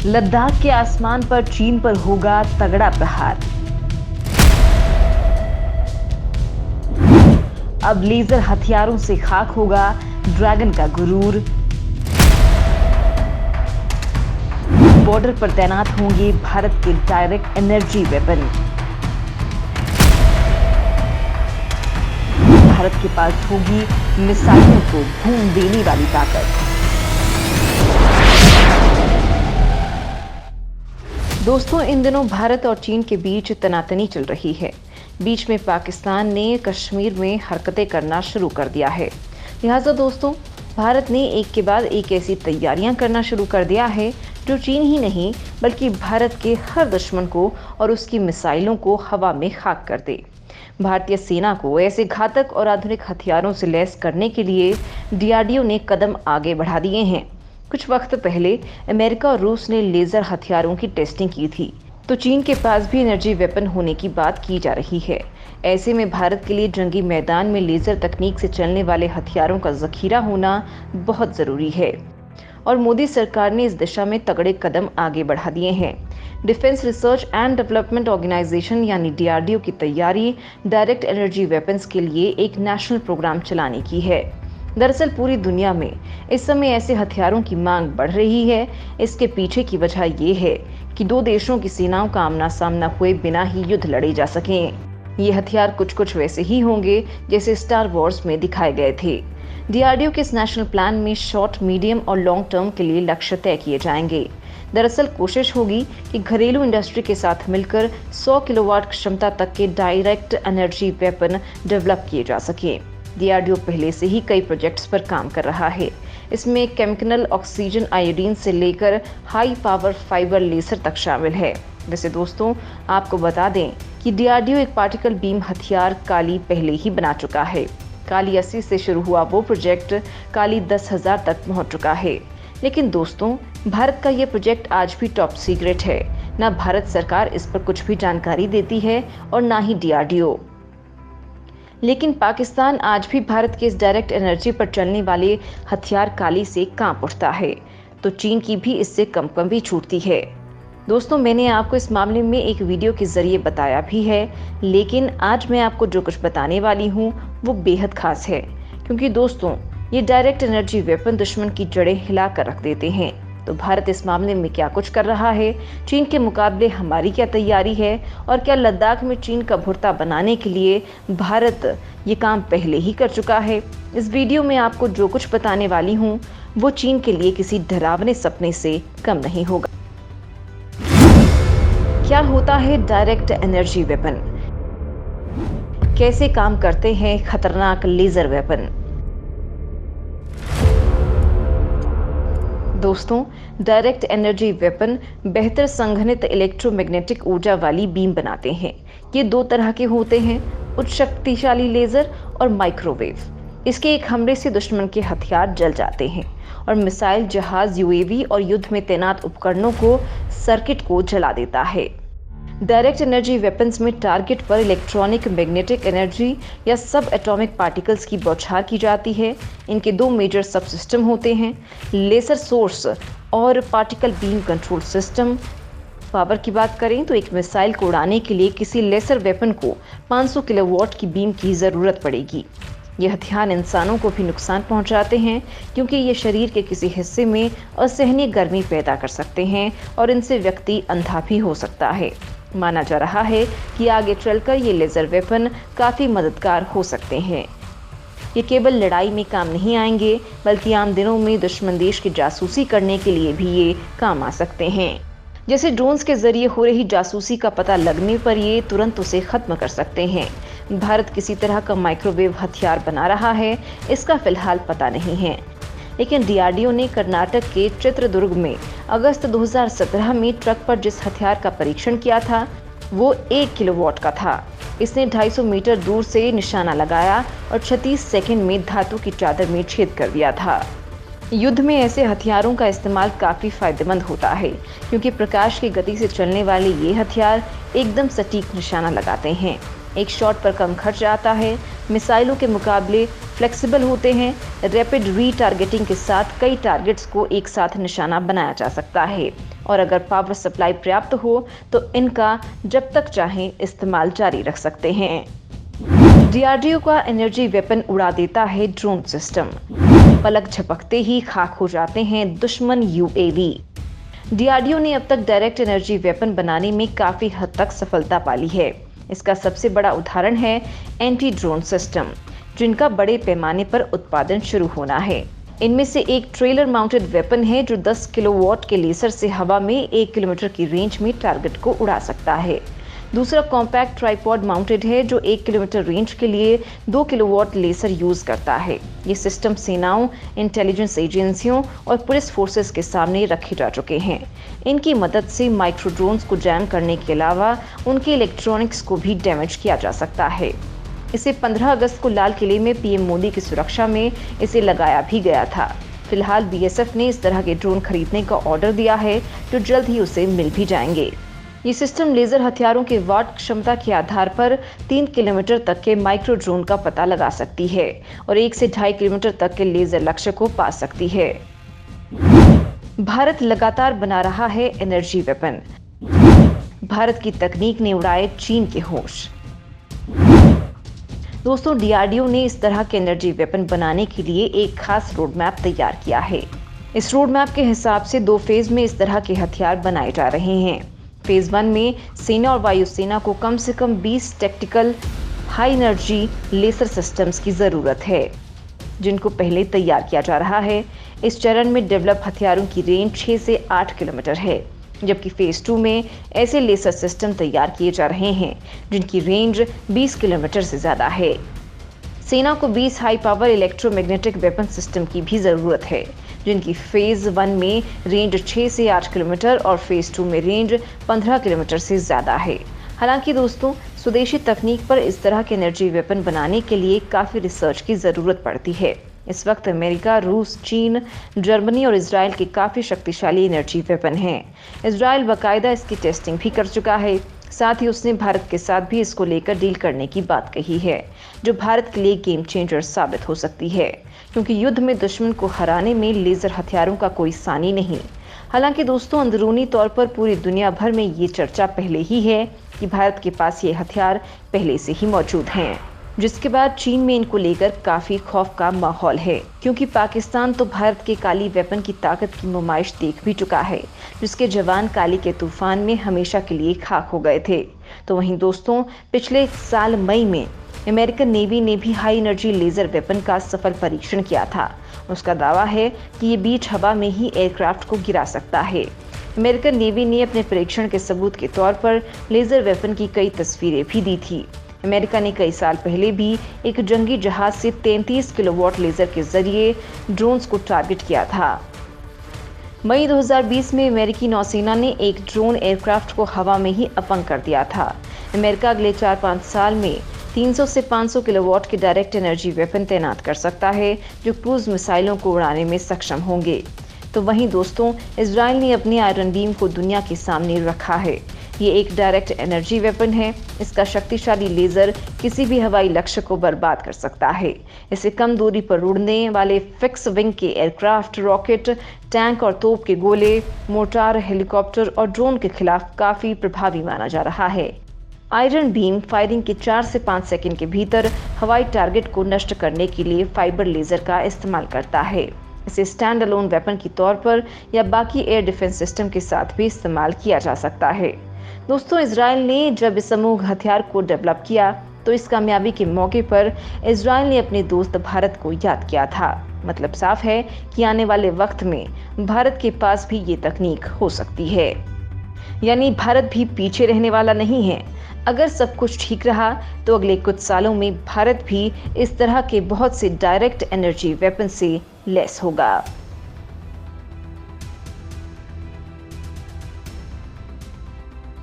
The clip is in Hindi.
लद्दाख के आसमान पर चीन पर होगा तगड़ा प्रहार। अब लेजर हथियारों से खाक होगा ड्रैगन का गुरूर। बॉर्डर पर तैनात होंगे भारत के डायरेक्ट एनर्जी वेपन। भारत के पास होगी मिसाइलों को भून देने वाली ताकत। दोस्तों, इन दिनों भारत और चीन के बीच तनातनी चल रही है। बीच में पाकिस्तान ने कश्मीर में हरकतें करना शुरू कर दिया है। लिहाजा दोस्तों, भारत ने एक के बाद एक ऐसी तैयारियां करना शुरू कर दिया है जो चीन ही नहीं बल्कि भारत के हर दुश्मन को और उसकी मिसाइलों को हवा में खाक कर दे। भारतीय सेना को ऐसे घातक और आधुनिक हथियारों से लैस करने के लिए डीआरडीओ ने कदम आगे बढ़ा दिए हैं। कुछ वक्त पहले अमेरिका और रूस ने लेजर हथियारों की टेस्टिंग की थी, तो चीन के पास भी एनर्जी वेपन होने की बात की जा रही है। ऐसे में भारत के लिए जंगी मैदान में लेजर तकनीक से चलने वाले हथियारों का जखीरा होना बहुत ज़रूरी है और मोदी सरकार ने इस दिशा में तगड़े कदम आगे बढ़ा दिए हैं। Defence research and development organisation यानी डीआरडीओ की तैयारी डायरेक्ट एनर्जी वेपन्स के लिए एक नेशनल प्रोग्राम चलाने की है। दरअसल पूरी दुनिया में इस समय ऐसे हथियारों की मांग बढ़ रही है। इसके पीछे की वजह ये है कि दो देशों की सेनाओं का आमना सामना हुए बिना ही युद्ध लड़े जा सकें। ये हथियार कुछ वैसे ही होंगे जैसे स्टार वॉर्स में दिखाए गए थे। डीआरडीओ के इस नेशनल प्लान में शॉर्ट, मीडियम और लॉन्ग टर्म के लिए लक्ष्य तय किए जाएंगे। दरअसल कोशिश होगी कि घरेलू इंडस्ट्री के साथ मिलकर 100 किलोवाट क्षमता तक के डायरेक्ट एनर्जी वेपन डेवलप किए जा सके। डीआरडीओ पहले से ही कई प्रोजेक्ट्स पर काम कर रहा है। इसमें केमिकल ऑक्सीजन आयोडीन से लेकर हाई पावर फाइबर लेजर तक शामिल है। वैसे दोस्तों, आपको बता दें कि डीआरडीओ एक पार्टिकल बीम हथियार काली पहले ही बना चुका है। काली 80 से शुरू हुआ वो प्रोजेक्ट काली 10,000 तक पहुंच चुका है। लेकिन दोस्तों, भारत का ये प्रोजेक्ट आज भी टॉप सीक्रेट है। ना भारत सरकार इस पर कुछ भी जानकारी देती है और ना ही डीआरडीओ। लेकिन पाकिस्तान आज भी भारत के इस डायरेक्ट एनर्जी पर चलने वाले हथियार काली से कांप उठता है, तो चीन की भी इससे कंपन छूटती है। दोस्तों, मैंने आपको इस मामले में एक वीडियो के जरिए बताया भी है, लेकिन आज मैं आपको जो कुछ बताने वाली हूँ वो बेहद खास है, क्योंकि दोस्तों ये डायरेक्ट एनर्जी वेपन दुश्मन की जड़ें हिला कर रख देते हैं। तो भारत इस मामले में क्या कुछ कर रहा है, चीन के मुकाबले हमारी क्या तैयारी है और क्या लद्दाख में चीन का भुर्ता बनाने के लिए भारत ये काम पहले ही कर चुका है। इस वीडियो में आपको जो कुछ बताने वाली हूँ वो चीन के लिए किसी डरावने सपने से कम नहीं होगा। क्या होता है डायरेक्ट एनर्जी वेपन, कैसे काम करते हैं खतरनाक लेजर वेपन। दोस्तों, डायरेक्ट एनर्जी वेपन बेहतर संघनित इलेक्ट्रोमैग्नेटिक ऊर्जा वाली बीम बनाते हैं। ये दो तरह के होते हैं, उच्च शक्तिशाली लेजर और माइक्रोवेव। इसके एक हमले से दुश्मन के हथियार जल जाते हैं और मिसाइल, जहाज, यूएवी और युद्ध में तैनात उपकरणों को सर्किट को जला देता है। डायरेक्ट एनर्जी वेपन्स में टारगेट पर इलेक्ट्रॉनिक, मैग्नेटिक एनर्जी या सब एटॉमिक पार्टिकल्स की बौछार की जाती है। इनके दो मेजर सब सिस्टम होते हैं, लेजर सोर्स और particle beam control system. Power की बात करें तो एक मिसाइल को उड़ाने के लिए किसी लेजर वेपन को 500 किलोवाट की बीम की ज़रूरत पड़ेगी। ये हथियार इंसानों को भी नुकसान पहुंचाते हैं, क्योंकि ये शरीर के किसी हिस्से में असहनीय गर्मी पैदा कर सकते हैं और इनसे व्यक्ति अंधा भी हो सकता है। माना जा रहा है कि आगे चलकर ये लेजर वेपन काफ़ी मददगार हो सकते हैं। ये केवल लड़ाई में काम नहीं आएंगे, बल्कि आम दिनों में दुश्मन देश की जासूसी करने के लिए भी ये काम आ सकते हैं। जैसे ड्रोन्स के जरिए हो रही जासूसी का पता लगने पर ये तुरंत उसे खत्म कर सकते हैं। भारत किसी तरह का माइक्रोवेव हथियार बना रहा है, इसका फिलहाल पता नहीं है। लेकिन डीआरडीओ ने कर्नाटक के चित्रदुर्ग में अगस्त 2017 में ट्रक पर जिस हथियार का परीक्षण किया था वो 1 किलोवाट का था। इसने 250 मीटर दूर से निशाना लगाया और 36 सेकंड में धातु की चादर में छेद कर दिया था। युद्ध में ऐसे हथियारों का इस्तेमाल काफ़ी फायदेमंद होता है, क्योंकि प्रकाश की गति से चलने वाले ये हथियार एकदम सटीक निशाना लगाते हैं। एक शॉट पर कम खर्च आता है। मिसाइलों के मुकाबले फ्लेक्सिबल होते हैं। रैपिड रीटारगेटिंग के साथ कई टारगेट्स को एक साथ निशाना बनाया जा सकता है और अगर पावर सप्लाई पर्याप्त हो तो इनका जब तक चाहें इस्तेमाल जारी रख सकते हैं। डीआरडीओ का एनर्जी वेपन उड़ा देता है ड्रोन सिस्टम। पलक झपकते ही खाक हो जाते हैं दुश्मन यूएवी। डीआरडीओ ने अब तक डायरेक्ट एनर्जी वेपन बनाने में काफी हद तक सफलता पाली है। इसका सबसे बड़ा उदाहरण है एंटी ड्रोन सिस्टम, जिनका बड़े पैमाने पर उत्पादन शुरू होना है। इनमें से एक ट्रेलर माउंटेड वेपन है जो 10 किलोवाट के लेजर से हवा में 1 किलोमीटर की रेंज में टारगेट को उड़ा सकता है। दूसरा कॉम्पैक्ट ट्राइपॉड माउंटेड है जो 1 किलोमीटर रेंज के लिए 2 किलोवाट लेजर यूज करता है। ये सिस्टम सेनाओं, इंटेलिजेंस एजेंसियों और पुलिस फोर्सेस के सामने रखे जा चुके हैं। इनकी मदद से माइक्रो ड्रोन्स को जैम करने के अलावा उनके इलेक्ट्रॉनिक्स को भी डैमेज किया जा सकता है। इसे 15 अगस्त को लाल किले में पीएम मोदी की सुरक्षा में इसे लगाया भी गया था। फिलहाल बीएसएफ ने इस तरह के ड्रोन खरीदने का ऑर्डर दिया है जो जल्द ही उसे मिल भी जाएंगे। ये सिस्टम लेजर हथियारों के वाट क्षमता के आधार पर 3 किलोमीटर तक के माइक्रो ड्रोन का पता लगा सकती है और 1 से 2.5 किलोमीटर तक के लेजर लक्ष्य को पा सकती है। भारत लगातार बना रहा है एनर्जी वेपन। भारत की तकनीक ने उड़ाए चीन के होश। दोस्तों, डीआरडीओ ने इस तरह के एनर्जी वेपन बनाने के लिए एक खास रोड मैप तैयार किया है। इस रोड मैप के हिसाब से 2 फेज में इस तरह के हथियार बनाए जा रहे हैं। फेज 1 में सेना और वायुसेना को कम से कम 20 tactical high energy laser systems की ज़रूरत है, जिनको पहले तैयार किया जा रहा है। इस चरण में डेवलप हथियारों की रेंज 6 से 8 किलोमीटर है, जबकि फेज 2 में ऐसे लेसर सिस्टम तैयार किए जा रहे हैं जिनकी रेंज 20 किलोमीटर से ज़्यादा है। सेना को 20 high power electromagnetic weapon system की भी ज़रूरत है, जिनकी फेज 1 में रेंज 6 से 8 किलोमीटर और फेज 2 में रेंज 15 किलोमीटर से ज़्यादा है। हालांकि दोस्तों, स्वदेशी तकनीक पर इस तरह के एनर्जी वेपन बनाने के लिए काफ़ी रिसर्च की ज़रूरत पड़ती है। इस वक्त अमेरिका, रूस, चीन, जर्मनी और इजराइल के काफ़ी शक्तिशाली एनर्जी वेपन हैं। इजराइल बाकायदा इसकी टेस्टिंग भी कर चुका है। साथ ही उसने भारत के साथ भी इसको लेकर डील करने की बात कही है, जो भारत के लिए गेम चेंजर साबित हो सकती है, क्योंकि युद्ध में दुश्मन को हराने में लेजर हथियारों का कोई सानी नहीं। हालांकि दोस्तों, अंदरूनी तौर पर पूरी दुनिया भर में ये चर्चा पहले ही है कि भारत के पास ये हथियार पहले से ही मौजूद हैं, जिसके बाद चीन में इनको लेकर काफी खौफ का माहौल है, क्योंकि पाकिस्तान तो भारत के काली वेपन की ताकत की नुमाइश देख भी चुका है, जिसके जवान काली के तूफान में हमेशा के लिए खाक हो गए थे। तो वहीं दोस्तों, पिछले साल मई में अमेरिकन नेवी ने भी हाई एनर्जी लेजर वेपन का सफल परीक्षण किया था। उसका दावा है कि ये बीच हवा में ही एयरक्राफ्ट को गिरा सकता है। अमेरिकन नेवी ने अपने परीक्षण के सबूत के तौर पर लेजर वेपन की कई तस्वीरें भी दी थी। अमेरिका ने कई साल पहले भी एक जंगी जहाज से 33 किलोवाट लेजर के जरिए ड्रोन्स को टारगेट किया था। मई 2020 में अमेरिकी नौसेना ने एक ड्रोन एयरक्राफ्ट को हवा में ही अपंग कर दिया था। अमेरिका अगले 4-5 साल में 300 से 500 किलोवाट के डायरेक्ट एनर्जी वेपन तैनात कर सकता है, जो क्रूज मिसाइलों को उड़ाने में सक्षम होंगे। तो वहीं दोस्तों, इजराइल ने अपने आयरन बीम को दुनिया के सामने रखा है। ये एक डायरेक्ट एनर्जी वेपन है। इसका शक्तिशाली लेजर किसी भी हवाई लक्ष्य को बर्बाद कर सकता है। इसे कम दूरी पर उड़ने वाले फिक्स विंग के एयरक्राफ्ट, रॉकेट, टैंक और तोप के गोले, मोर्टार, हेलीकॉप्टर और ड्रोन के खिलाफ काफी प्रभावी माना जा रहा है। आयरन बीम फायरिंग के 4 से 5 सेकंड के भीतर हवाई टारगेट को नष्ट करने के लिए फाइबर लेजर का इस्तेमाल करता है। इसे स्टैंड अलोन वेपन के तौर पर या बाकी एयर डिफेंस सिस्टम के साथ भी इस्तेमाल किया जा सकता है। दोस्तों, इजराइल ने जब इस समूह हथियार को डेवलप किया तो इस कामयाबी के मौके पर इजराइल ने अपने दोस्त भारत को याद किया था। मतलब साफ है कि आने वाले वक्त में भारत के पास भी ये तकनीक हो सकती है। यानी भारत भी पीछे रहने वाला नहीं है। अगर सब कुछ ठीक रहा तो अगले कुछ सालों में भारत भी इस तरह के बहुत से डायरेक्ट एनर्जी वेपन से लैस होगा।